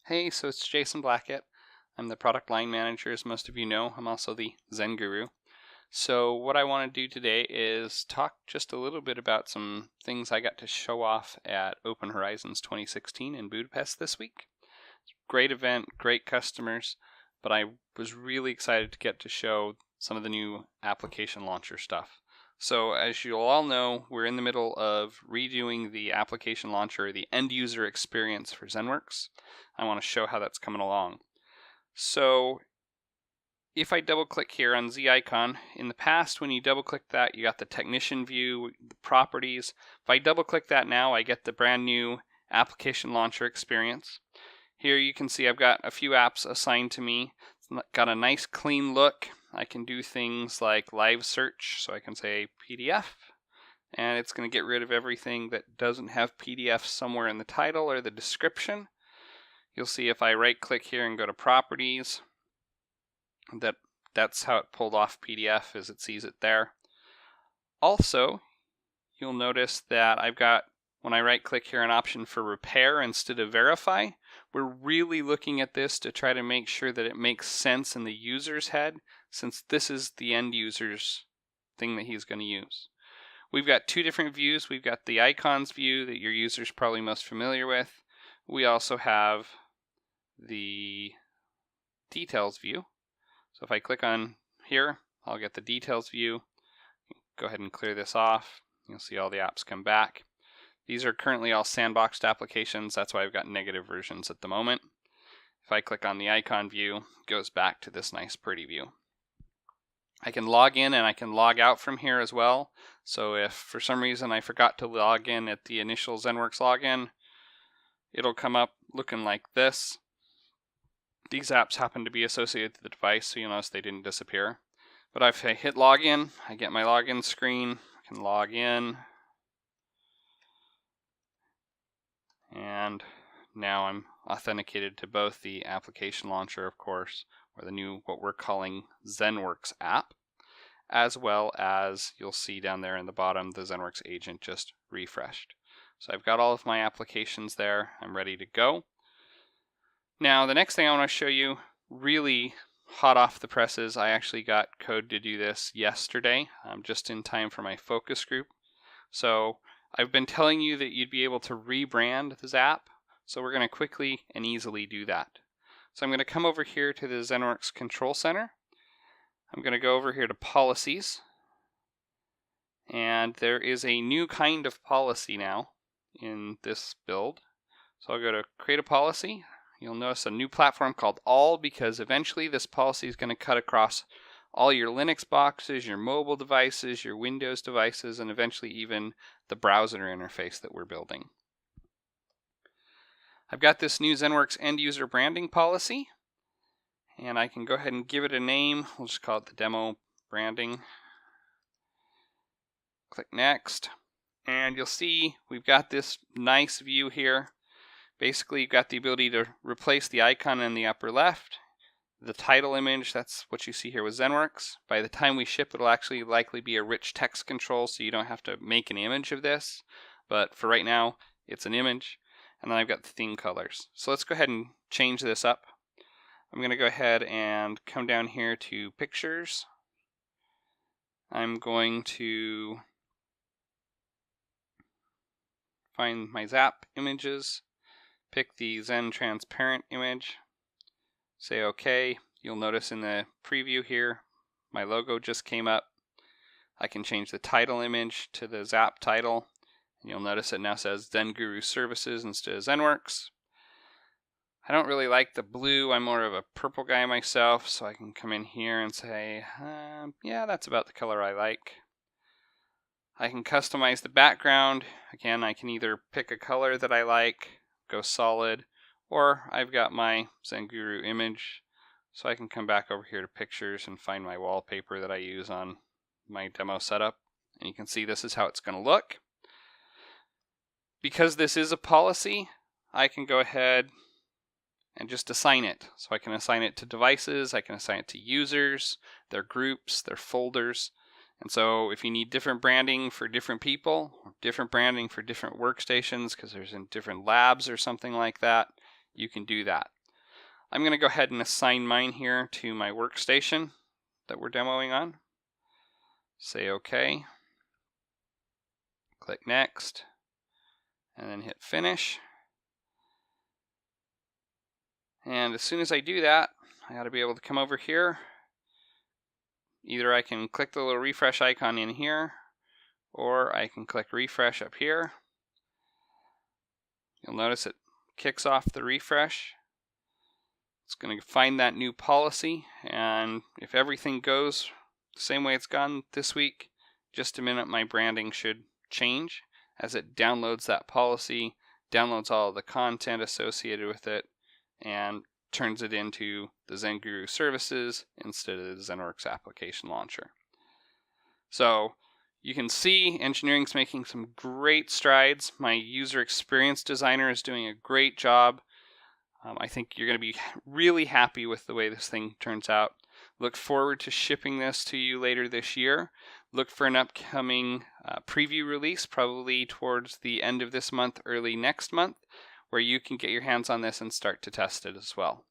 Hey, so it's Jason Blackett. I'm the product line manager, as most of you know. I'm also the Zen guru. So what I want to do today is talk just a little bit about some things I got to show off at Open Horizons 2016 in Budapest this week. Great event, great customers, but I was really excited to get to show some of the new application launcher stuff. So as you all know, we're in the middle of redoing the application launcher, the end user experience for ZENworks. I want to show how that's coming along. So if I double click here on Z icon, in the past when you double click that, you got the technician view, the properties. If I double click that now, I get the brand new application launcher experience. Here you can see I've got a few apps assigned to me. It's got a nice clean look. I can do things like live search, so I can say PDF, and it's going to get rid of everything that doesn't have PDF somewhere in the title or the description. You'll see if I right click here and go to properties, that's how it pulled off PDF, as it sees it there. Also, you'll notice that I've got, when I right click here, an option for repair instead of verify. We're really looking at this to try to make sure that it makes sense in the user's head, since this is the end user's thing that he's going to use. We've got two different views. We've got the icons view that your user's probably most familiar with. We also have the details view. So if I click on here, I'll get the details view. Go ahead and clear this off. You'll see all the apps come back. These are currently all sandboxed applications. That's why I've got negative versions at the moment. If I click on the icon view, it goes back to this nice pretty view. I can log in and I can log out from here as well. So if for some reason I forgot to log in at the initial ZENworks login, it'll come up looking like this. These apps happen to be associated to the device, so you'll notice they didn't disappear. But if I hit login, I get my login screen. I can log in. And now I'm authenticated to both the application launcher, of course, or the new, what we're calling ZENworks app, as well as you'll see down there in the bottom, the ZENworks agent just refreshed. So I've got all of my applications there. I'm ready to go. Now, the next thing I want to show you, really hot off the presses, I actually got code to do this yesterday, just in time for my focus group. So I've been telling you that you'd be able to rebrand this app, so we're going to quickly and easily do that. So I'm going to come over here to the ZENworks Control Center. I'm going to go over here to Policies, and there is a new kind of policy now in this build. So I'll go to Create a Policy. You'll notice a new platform called All, because eventually this policy is going to cut across all your Linux boxes, your mobile devices, your Windows devices, and eventually even the browser interface that we're building. I've got this new ZENworks end user branding policy, and I can go ahead and give it a name. We'll just call it the demo branding. Click next, and you'll see we've got this nice view here. Basically, you've got the ability to replace the icon in the upper left. The title image, that's what you see here with ZENworks. By the time we ship, it'll actually likely be a rich text control, so you don't have to make an image of this. But for right now, it's an image. And then I've got the theme colors. So let's go ahead and change this up. I'm going to go ahead and come down here to Pictures. I'm going to find my Zap images, pick the Zen transparent image, say OK. You'll notice in the preview here, my logo just came up. I can change the title image to the Zap title. And you'll notice it now says Zen Guru Services instead of ZENworks. I don't really like the blue. I'm more of a purple guy myself, so I can come in here and say, yeah, that's about the color I like. I can customize the background. Again, I can either pick a color that I like, go solid, or I've got my Zen Guru image, so I can come back over here to Pictures and find my wallpaper that I use on my demo setup. And you can see this is how it's going to look. Because this is a policy, I can go ahead and just assign it. So I can assign it to devices, I can assign it to users, their groups, their folders, And so if you need different branding for different people, or different branding for different workstations, because there's in different labs or something like that, you can do that. I'm going to go ahead and assign mine here to my workstation that we're demoing on. Say OK. Click Next. And then hit Finish. And as soon as I do that, I ought to be able to come over here. Either I can click the little refresh icon in here, or I can click refresh up here. You'll notice it kicks off the refresh. It's going to find that new policy, and if everything goes the same way it's gone this week, just a minute, my branding should change as it downloads that policy, downloads all of the content associated with it, and turns it into the ZenGuru services instead of the ZENworks application launcher. So you can see engineering's making some great strides. My user experience designer is doing a great job. I think you're going to be really happy with the way this thing turns out. Look forward to shipping this to you later this year. Look for an upcoming preview release, probably towards the end of this month, early next month, where you can get your hands on this and start to test it as well.